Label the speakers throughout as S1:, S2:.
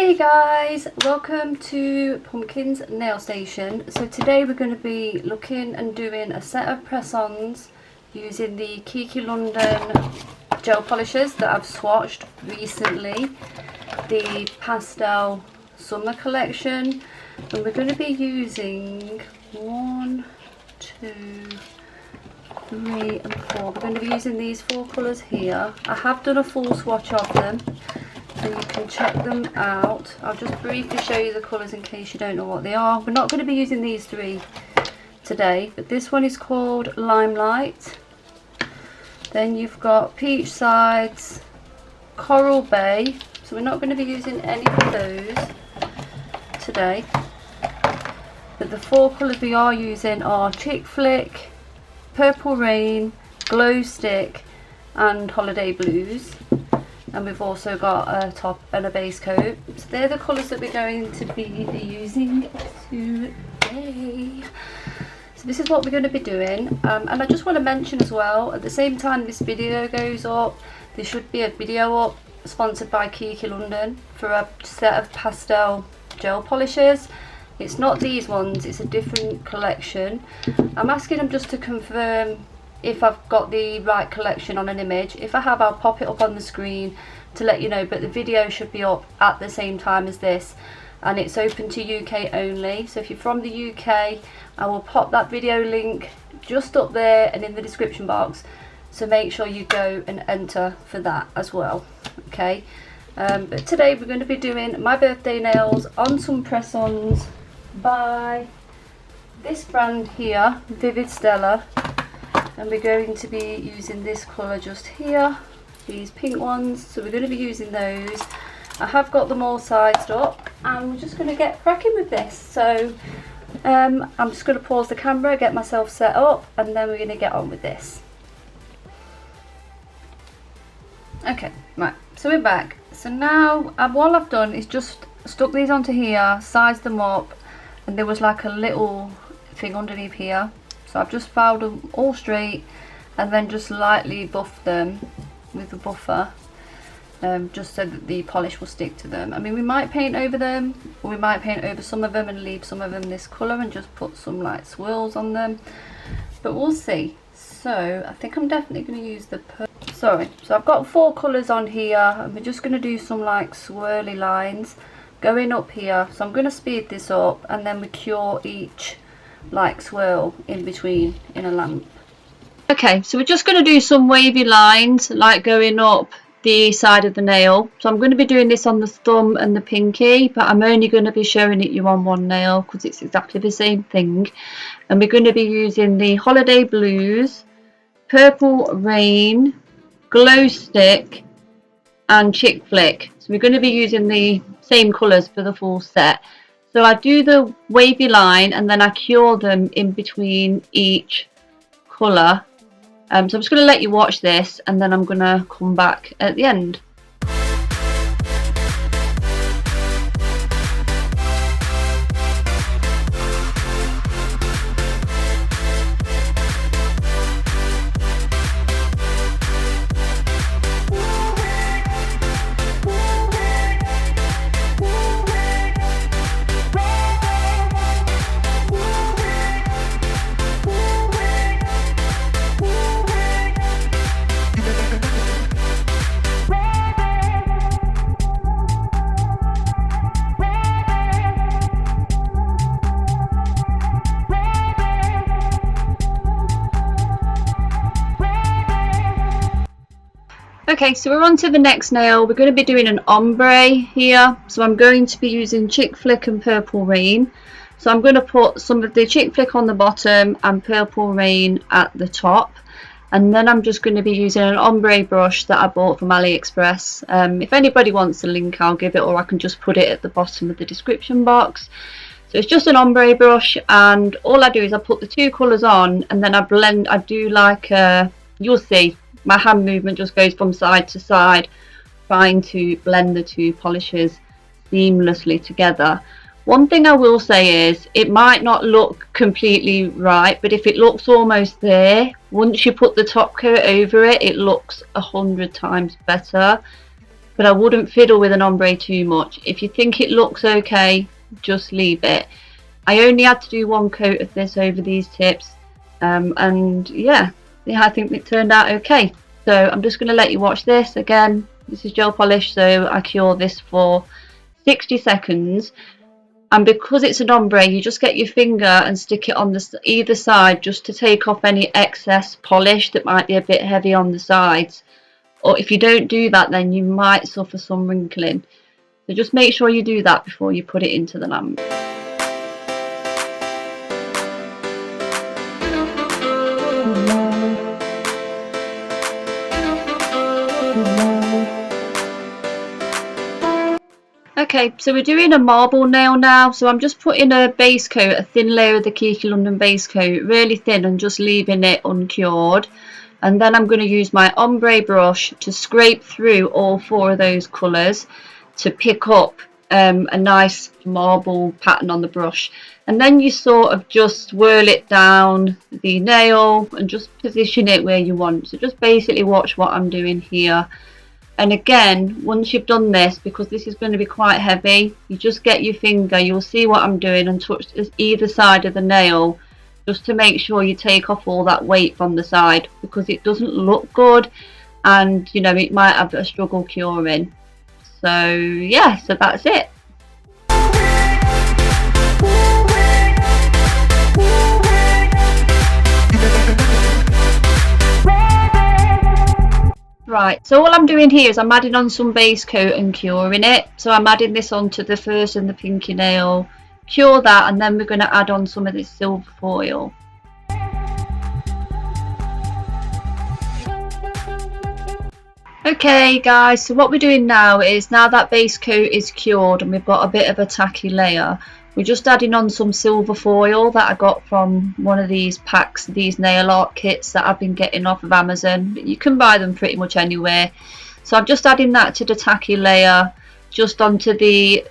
S1: Hey guys, welcome to Pumpkin's Nail Station. So today we're going to be looking and doing a set of press-ons using the Kiki London gel polishes that I've swatched recently, the Pastel Summer collection, and we're going to be using 1, 2, 3 and 4. We're going to be using these 4 colours here. I have done a full swatch of them, so you can check them out. I'll just briefly show you the colours in case you don't know what they are. We're not going to be using these 3 today, but this one is called Limelight. Then you've got Peach Sides, Coral Bay, so we're not going to be using any of those today. But the 4 colours we are using are Chick Flick, Purple Rain, Glow Stick and Holiday Blues. And we've also got a top and a base coat. So they're the colours that we're going to be using today. So this is what we're going to be doing. And I just want to mention as well, at the same time this video goes up, there should be a video up sponsored by Kiki London for a set of pastel gel polishes. It's not these ones, it's a different collection. I'm asking them just to confirm if I've got the right collection on an image. If I have, I'll pop it up on the screen to let you know, but the video should be up at the same time as this, and it's open to UK only. So if you're from the UK, I will pop that video link just up there and in the description box, so make sure you go and enter for that as well. Okay, but today we're going to be doing my birthday nails on some press-ons by this brand here, Vivid Stella. And we're going to be using this colour just here, these pink ones, so we're going to be using those. I have got them all sized up and we're just going to get cracking with this. So I'm just going to pause the camera, get myself set up, and then we're going to get on with this. Okay, right, so we're back. So now what I've done is just stuck these onto here, sized them up, and there was like a little thing underneath here. So I've just filed them all straight and then just lightly buffed them with the buffer, just so that the polish will stick to them. I mean, we might paint over them, or we might paint over some of them and leave some of them this colour and just put some light swirls on them, but we'll see. So I think I'm definitely going to use the so I've got 4 colours on here, and we're just going to do some like swirly lines going up here. So I'm going to speed this up and then we cure each like swirl in between in a lamp. Okay, so we're just going to do some wavy lines like going up the side of the nail. So I'm going to be doing this on the thumb and the pinky, but I'm only going to be showing it you on one nail because it's exactly the same thing. And we're going to be using the Holiday Blues, Purple Rain, Glow Stick and Chick Flick. So we're going to be using the same colours for the full set. So I do the wavy line and then I cure them in between each colour. So I'm just going to let you watch this and then I'm going to come back at the end. Okay, so we're on to the next nail. We're going to be doing an ombre here. So I'm going to be using Chick Flick and Purple Rain. So I'm going to put some of the Chick Flick on the bottom and Purple Rain at the top. And then I'm just going to be using an ombre brush that I bought from AliExpress. If anybody wants the link, I'll give it, or I can just put it at the bottom of the description box. So it's just an ombre brush, and all I do is I put the 2 colours on and then I blend. I do like, you'll see, my hand movement just goes from side to side, trying to blend the 2 polishes seamlessly together. One thing I will say is it might not look completely right, but if it looks almost there, once you put the top coat over it, it looks 100 times better. but I wouldn't fiddle with an ombre too much. If you think it looks okay, just leave it. I only had to do one coat of this over these tips, and yeah, I think it turned out okay. So I'm just going to let you watch this again. This is gel polish, so I cure this for 60 seconds. And because it's an ombre, you just get your finger and stick it on the either side just to take off any excess polish that might be a bit heavy on the sides. Or if you don't do that, then you might suffer some wrinkling. So just make sure you do that before you put it into the lamp. Okay, so we're doing a marble nail now, so I'm just putting a base coat, a thin layer of the Kiki London base coat, really thin, and just leaving it uncured. And then I'm going to use my ombre brush to scrape through all 4 of those colours to pick up a nice marble pattern on the brush. And then you sort of just swirl it down the nail and just position it where you want. So just basically watch what I'm doing here. And again, once you've done this, because this is going to be quite heavy, you just get your finger, you'll see what I'm doing, and touch either side of the nail just to make sure you take off all that weight from the side, because it doesn't look good and you know it might have a struggle curing. So yeah, so that's it. Right, so all I'm doing here is I'm adding on some base coat and curing it. So I'm adding this onto the first and the pinky nail, cure that, and then we're going to add on some of this silver foil. Okay guys, so what we're doing now is, now that base coat is cured and we've got a bit of a tacky layer, we're just adding on some silver foil that I got from one of these packs, these nail art kits that I've been getting off of Amazon. You can buy them pretty much anywhere. So I'm just adding that to the tacky layer, just onto the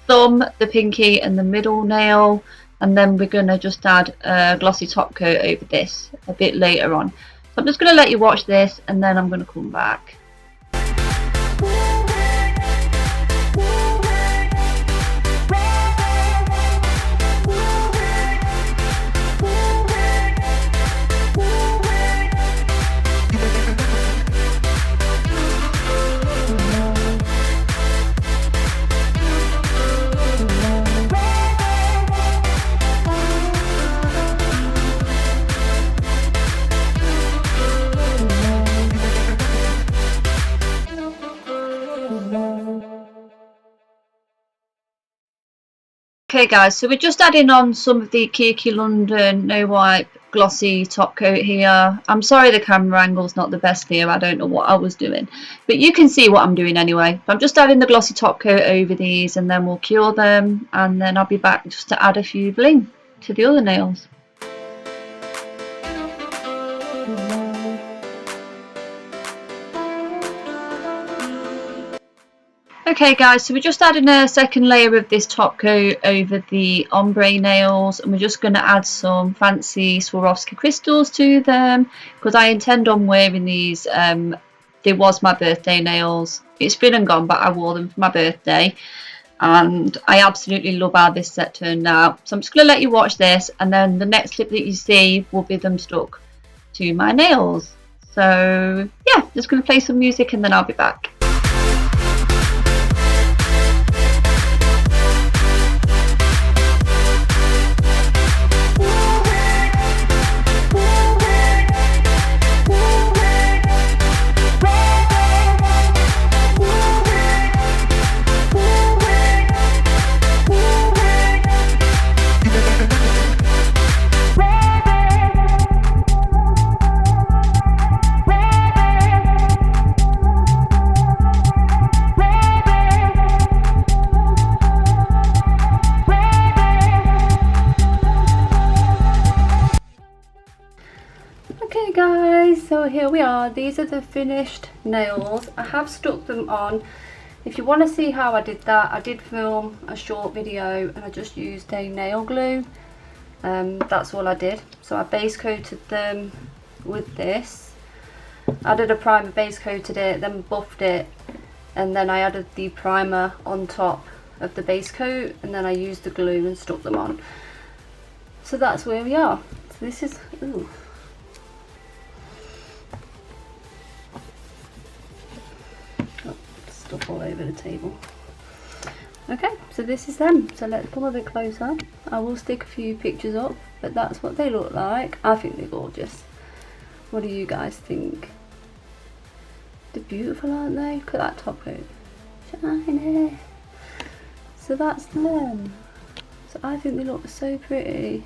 S1: thumb, the pinky and the middle nail, and then we're going to just add a glossy top coat over this a bit later on. So I'm just going to let you watch this and then I'm going to come back. Okay guys, so we're just adding on some of the Kiki London No Wipe glossy top coat here. I'm sorry the camera angle's not the best here, I don't know what I was doing, but you can see what I'm doing anyway. I'm just adding the glossy top coat over these and then we'll cure them, and then I'll be back just to add a few bling to the other nails. Okay guys, so we're just adding a second layer of this top coat over the ombre nails, and we're just going to add some fancy Swarovski crystals to them because I intend on wearing these. They was my birthday nails. It's been and gone, but I wore them for my birthday and I absolutely love how this set turned out. So I'm just going to let you watch this, and then the next clip that you see will be them stuck to my nails. So yeah, just going to play some music and then I'll be back. Okay guys, so here we are. These are the finished nails. I have stuck them on. If you want to see how I did that, I did film a short video and I just used a nail glue. That's all I did. So I base coated them with this, added a primer, base coated it, then buffed it, and then I added the primer on top of the base coat, and then I used the glue and stuck them on. So that's where we are. So this is, ooh. Oh, stuff all over the table. Okay, so this is them. So let's come a bit closer. I will stick a few pictures up, but that's what they look like. I think they're gorgeous. What do you guys think? They're beautiful, aren't they? Look at that top coat. Shiny. So that's them. So I think they look so pretty.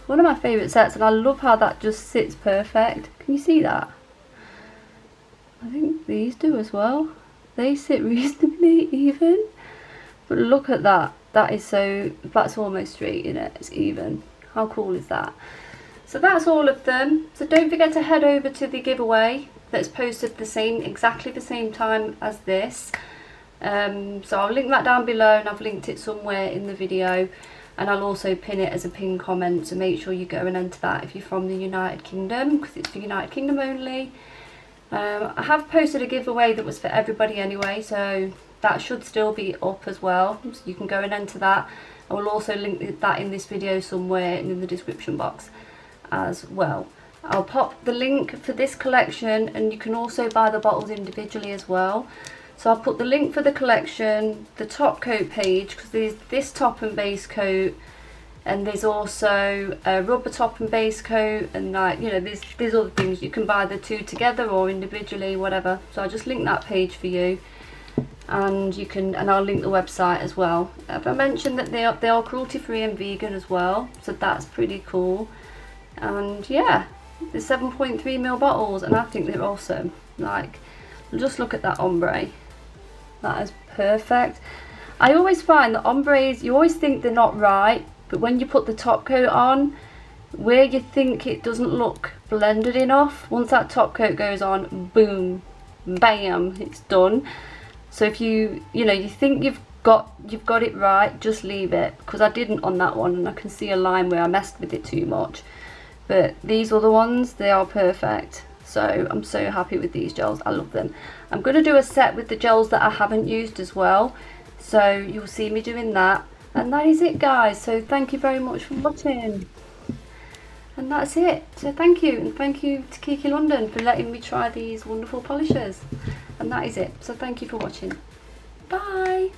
S1: One of my favourite sets, and I love how that just sits perfect. Can you see that? I think these do as well. They sit reasonably even. But look at that. That is so, that's almost straight, in it. It's even. How cool is that? So that's all of them. So don't forget to head over to the giveaway that's posted exactly the same time as this. So I'll link that down below, and I've linked it somewhere in the video, and I'll also pin it as a pinned comment, so make sure you go and enter that if you're from the United Kingdom, because it's for United Kingdom only. I have posted a giveaway that was for everybody anyway, so that should still be up as well, so you can go and enter that. I will also link that in this video somewhere and in the description box as well. I'll pop the link for this collection, and you can also buy the bottles individually as well. So I'll put the link for the collection, the top coat page, because there's this top and base coat, and there's also a rubber top and base coat, and like, you know, there's other things. You can buy the two together or individually, whatever. So I'll just link that page for you, and you can, and I'll link the website as well. I mentioned that they are cruelty free and vegan as well, so that's pretty cool. And yeah, the 7.3ml bottles, and I think they're awesome. Like, just look at that ombre. That is perfect. I always find that ombres, you always think they're not right, but when you put the top coat on, where you think it doesn't look blended enough, once that top coat goes on, boom, bam, it's done. So if you think you've got it right, just leave it, because I didn't on that one, and I can see a line where I messed with it too much. But these other ones, they are perfect. So I'm so happy with these gels. I love them. I'm going to do a set with the gels that I haven't used as well, so you'll see me doing that. And that is it, guys. So thank you very much for watching, and that's it. So thank you, and thank you to Kiki London for letting me try these wonderful polishes. And that is it. So thank you for watching. Bye.